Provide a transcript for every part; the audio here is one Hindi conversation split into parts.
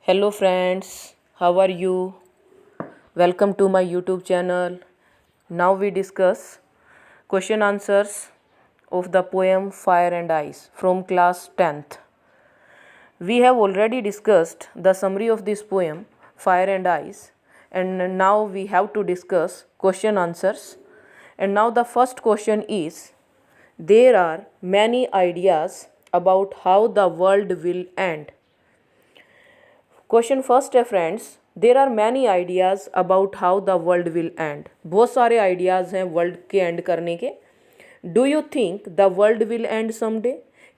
Hello friends, how are you? Welcome to my YouTube channel. Now we discuss question answers of the poem Fire and Ice from class 10th. We have already discussed the summary of this poem Fire and Ice, and now we have to discuss question answers. And now the first question is, there are many ideas about how the world will end. Question first है friends, there are many ideas about how the world will end. बहुत सारे आइडियाज़ हैं वर्ल्ड के एंड करने के। Do you think the world will end someday?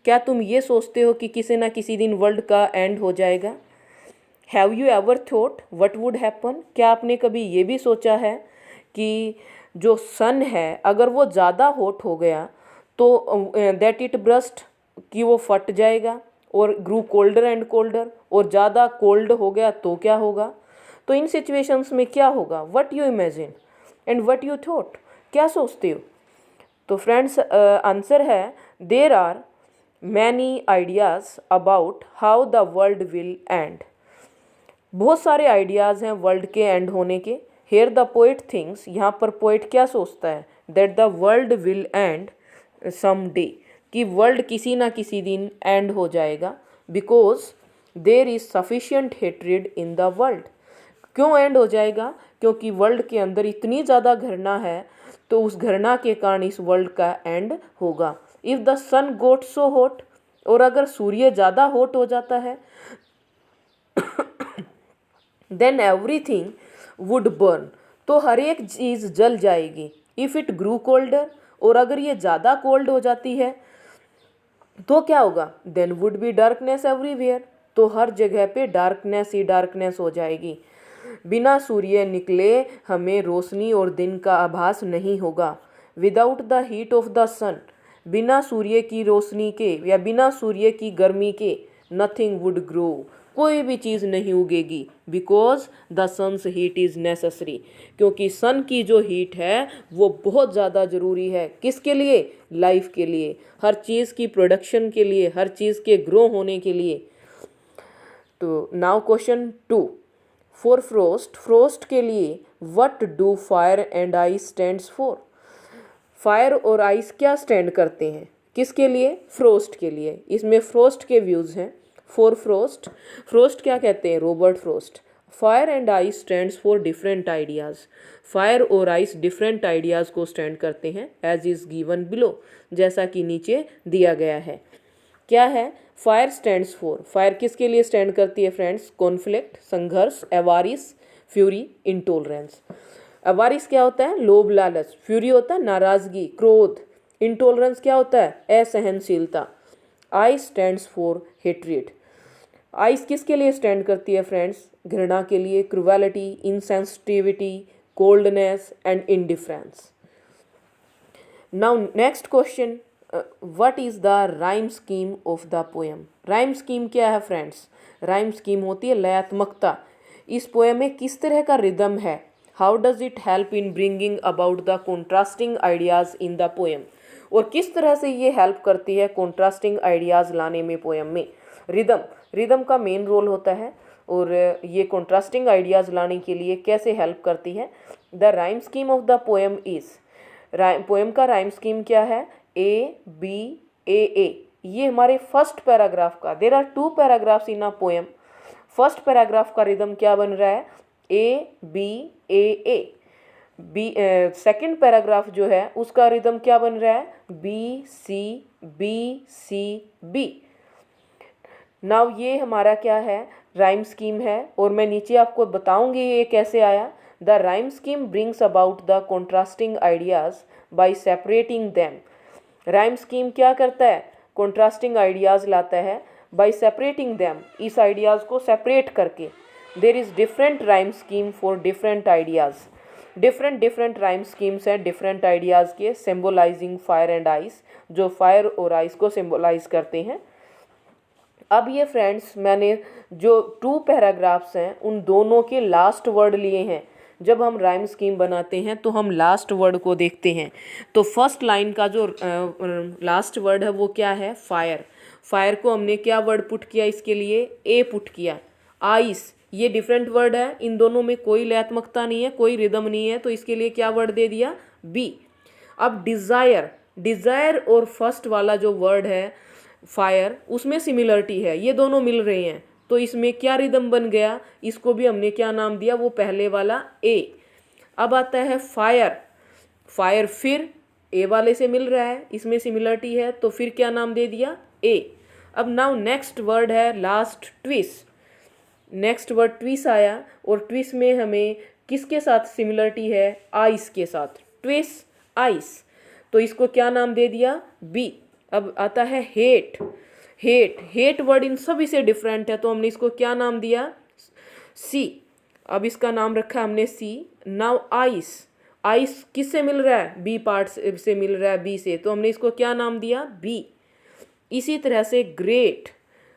क्या तुम ये सोचते हो कि किसी ना किसी दिन वर्ल्ड का एंड हो जाएगा? Have you ever thought what would happen? क्या आपने कभी ये भी सोचा है कि जो सन है अगर वो ज़्यादा हॉट हो गया तो दैट इट ब्रस्ट, कि वो फट जाएगा और ग्रू कोल्डर एंड कोल्डर, और ज़्यादा कोल्ड हो गया तो क्या होगा? तो इन सिचुएशंस में क्या होगा? What you imagine and what you thought? क्या सोचते हो? तो फ्रेंड्स आंसर है, there are many ideas about how the world will end. बहुत सारे आइडियाज़ हैं वर्ल्ड के एंड होने के। हेयर द पोइट थिंग्स, यहाँ पर पोइट क्या सोचता है? That the world will end some day, कि वर्ल्ड किसी ना किसी दिन एंड हो जाएगा। Because there is sufficient hatred in the world. क्यों एंड हो जाएगा? क्योंकि वर्ल्ड के अंदर इतनी ज़्यादा घृणा है, तो उस घृणा के कारण इस वर्ल्ड का एंड होगा। If the sun got so hot, और अगर सूर्य ज़्यादा हॉट हो जाता है, देन एवरीथिंग वुड बर्न, तो हर एक चीज़ जल जाएगी। इफ़ इट ग्रू कोल्डर, और अगर ये ज़्यादा कोल्ड हो जाती है तो क्या होगा? Then would be darkness everywhere, तो हर जगह पे डार्कनेस ही डार्कनेस हो जाएगी। बिना सूर्य निकले हमें रोशनी और दिन का आभास नहीं होगा। Without the heat of the sun, बिना सूर्य की रोशनी के या बिना सूर्य की गर्मी के नथिंग वुड ग्रो, कोई भी चीज़ नहीं उगेगी। Because the sun's heat is necessary, क्योंकि सन की जो हीट है वो बहुत ज़्यादा ज़रूरी है। किसके लिए? लाइफ के लिए, हर चीज़ की प्रोडक्शन के लिए, हर चीज़ के ग्रो होने के लिए। तो now question 2, for frost, frost के लिए what do fire and ice stands for? Fire और आइस क्या स्टैंड करते हैं? किसके लिए? फ्रोस्ट के लिए। इसमें फ्रोस्ट के व्यूज़ हैं। फॉर फ्रोस्ट, फ्रोस्ट क्या कहते हैं? Robert frost. Fire and ice stands for different ideas. Fire और आइस डिफरेंट आइडियाज़ को स्टैंड करते हैं, एज इज़ गिवन बिलो, जैसा कि नीचे दिया गया है। क्या है? फायर स्टैंड्स फॉर, फायर किसके लिए स्टैंड करती है फ्रेंड्स? कॉन्फ्लिक्ट, संघर्ष, एवारिस, फ्यूरी, इंटॉलरेंस। एवारिस क्या होता है? लोभ लालच। फ्यूरी होता है नाराज़गी, क्रोध। इंटॉलरेंस क्या होता है? असहनशीलता। I stands for hatred. Ice किसके लिए स्टैंड करती है फ्रेंड्स? घृणा के लिए, cruelty, insensitivity, coldness and indifference. Now next question, what is the rhyme scheme of the poem? Rhyme scheme क्या है फ्रेंड्स? राइम स्कीम होती है लयात्मकता। इस पोएम में किस तरह का रिदम है? How does it help in bringing about the contrasting ideas in the poem? और किस तरह से ये हेल्प करती है कॉन्ट्रास्टिंग आइडियाज़ लाने में पोएम में? रिदम, रिदम का मेन रोल होता है, और ये कॉन्ट्रास्टिंग आइडियाज़ लाने के लिए कैसे हेल्प करती है? The rhyme scheme of the poem is, poem का राइम स्कीम क्या है? A B A. ये हमारे फर्स्ट पैराग्राफ का, there are 2 paragraphs in a poem. First paragraph का रिदम क्या बन रहा है? A B A. B second paragraph जो है उसका रिदम क्या बन रहा है? B C B. नाउ ये हमारा क्या है? राइम स्कीम है, और मैं नीचे आपको बताऊंगी ये कैसे आया। The rhyme scheme brings about the contrasting ideas bye separating them. Rhyme scheme क्या करता है? कॉन्ट्रास्टिंग आइडियाज़ लाता है बाय सेपरेटिंग दैम, इस आइडियाज़ को सेपरेट करके। There is different rhyme scheme for different ideas. Different rhyme schemes हैं डिफरेंट आइडियाज़ के, सिम्बोलाइजिंग फायर एंड आइस, जो फायर और आइस को सिम्बोलाइज करते हैं। अब ये फ्रेंड्स मैंने जो 2 पैराग्राफ्स हैं उन दोनों के लास्ट वर्ड लिए हैं। जब हम राइम स्कीम बनाते हैं तो हम लास्ट वर्ड को देखते हैं। तो फर्स्ट लाइन का जो लास्ट वर्ड है वो क्या है? फायर। फायर को हमने क्या वर्ड पुट किया इसके लिए? ए पुट किया। आइस, ये डिफरेंट वर्ड है, इन दोनों में कोई लयात्मकता नहीं है, कोई रिदम नहीं है, तो इसके लिए क्या वर्ड दे दिया, बी। अब डिज़ायर, डिज़ायर और फर्स्ट वाला जो वर्ड है फायर, उसमें सिमिलरिटी है, ये दोनों मिल रहे हैं, तो इसमें क्या रिदम बन गया, इसको भी हमने क्या नाम दिया, वो पहले वाला ए। अब आता है फायर, फायर फिर ए वाले से मिल रहा है, इसमें सिमिलरिटी है, तो फिर क्या नाम दे दिया, ए। अब नाउ नेक्स्ट वर्ड है last, twice. Next word twice आया, और ट्विस में हमें किसके साथ सिमिलरिटी है, आइस के साथ, ट्विस आइस, तो इसको क्या नाम दे दिया, बी। अब आता है hate, hate, hate word in सभी से डिफरेंट है, तो हमने इसको क्या नाम दिया, सी। अब इसका नाम रखा हमने सी। नाउ आइस, आइस किससे मिल रहा है, बी पार्ट से मिल रहा है, बी से, तो हमने इसको क्या नाम दिया, बी। इसी तरह से ग्रेट,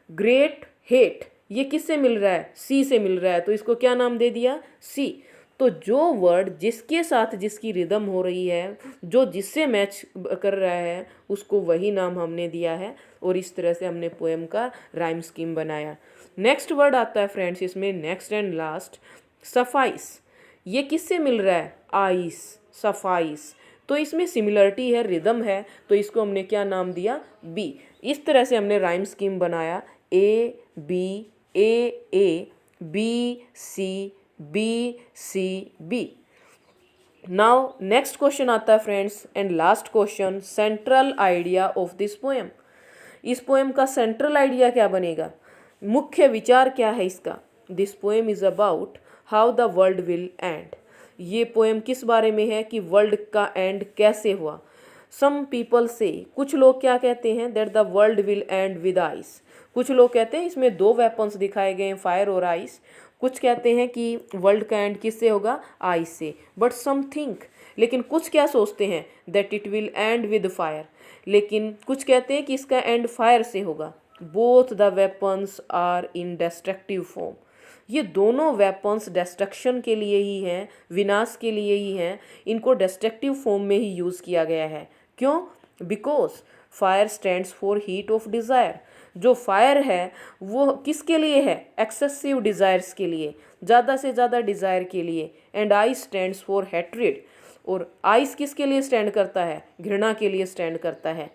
ग्रेट हेट, ये किससे मिल रहा है, सी से मिल रहा है, तो इसको क्या नाम दे दिया, सी। तो जो वर्ड जिसके साथ जिसकी रिदम हो रही है, जो जिससे मैच कर रहा है, उसको वही नाम हमने दिया है, और इस तरह से हमने पोएम का राइम स्कीम बनाया। नेक्स्ट वर्ड आता है फ्रेंड्स इसमें, नेक्स्ट एंड लास्ट, सफाइस। ये किससे मिल रहा है, आइस, सफाइस, तो इसमें सिमिलरिटी है, रिदम है, तो इसको हमने क्या नाम दिया, बी। इस तरह से हमने राइम स्कीम बनाया, A B, A B C, B C B. Now next question आता है friends and last question, central idea of this poem. इस पोएम का सेंट्रल आइडिया क्या बनेगा, मुख्य विचार क्या है इसका। This poem is about how the world will end. ये पोएम किस बारे में है कि वर्ल्ड का एंड कैसे हुआ। सम पीपल से, कुछ लोग क्या कहते हैं, that the world will and with ice. कुछ लोग कहते हैं इसमें दो वेपन्स दिखाए गए हैं, फायर और आइस। कुछ कहते हैं कि वर्ल्ड का एंड किससे होगा, आइस से। बट सम थिंक, लेकिन कुछ क्या सोचते हैं, that it will and with fire. लेकिन कुछ कहते हैं कि इसका एंड फायर से होगा। Both the weapons are in destructive form. ये दोनों वेपन्स डिस्ट्रक्शन के लिए ही हैं, विनाश के लिए ही हैं। इनको डिस्ट्रक्टिव फॉर्म में ही यूज़ किया गया है। क्यों, because fire stands for heat of desire. जो फायर है वो किसके लिए है, एक्सेसिव डिज़ायर्स के लिए, ज़्यादा से ज़्यादा डिज़ायर के लिए। And ice stands for hatred, और आइस किसके लिए स्टैंड करता है, घृणा के लिए स्टैंड करता है।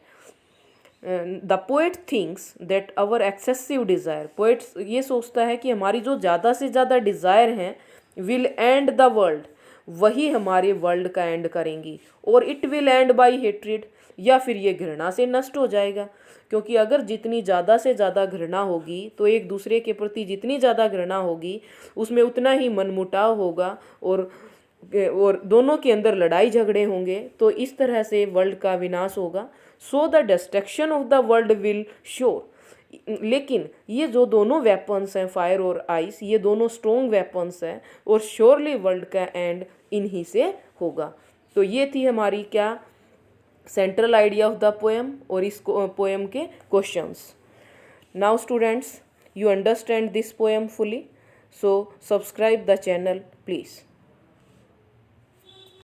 The poet thinks that our excessive desire, poet ये सोचता है कि हमारी जो ज़्यादा से ज़्यादा डिज़ायर हैं, विल एंड द वर्ल्ड, वही हमारे वर्ल्ड का एंड करेंगी। और it will end by hatred, या फिर ये घृणा से नष्ट हो जाएगा। क्योंकि अगर जितनी ज़्यादा से ज़्यादा घृणा होगी, तो एक दूसरे के प्रति जितनी ज़्यादा घृणा होगी, उसमें उतना ही मनमुटाव होगा, और दोनों के अंदर लड़ाई झगड़े होंगे, तो इस तरह से वर्ल्ड का विनाश होगा। So the destruction of the world will sure. लेकिन ये जो दोनों वेपन्स हैं, फायर और आइस, ये दोनों स्ट्रॉन्ग वेपन्स हैं, और श्योरली वर्ल्ड का एंड इन्हीं से होगा। तो ये थी हमारी क्या, central idea of the poem, और इस पोएम के questions. Now students, you understand this poem fully, so subscribe the channel please.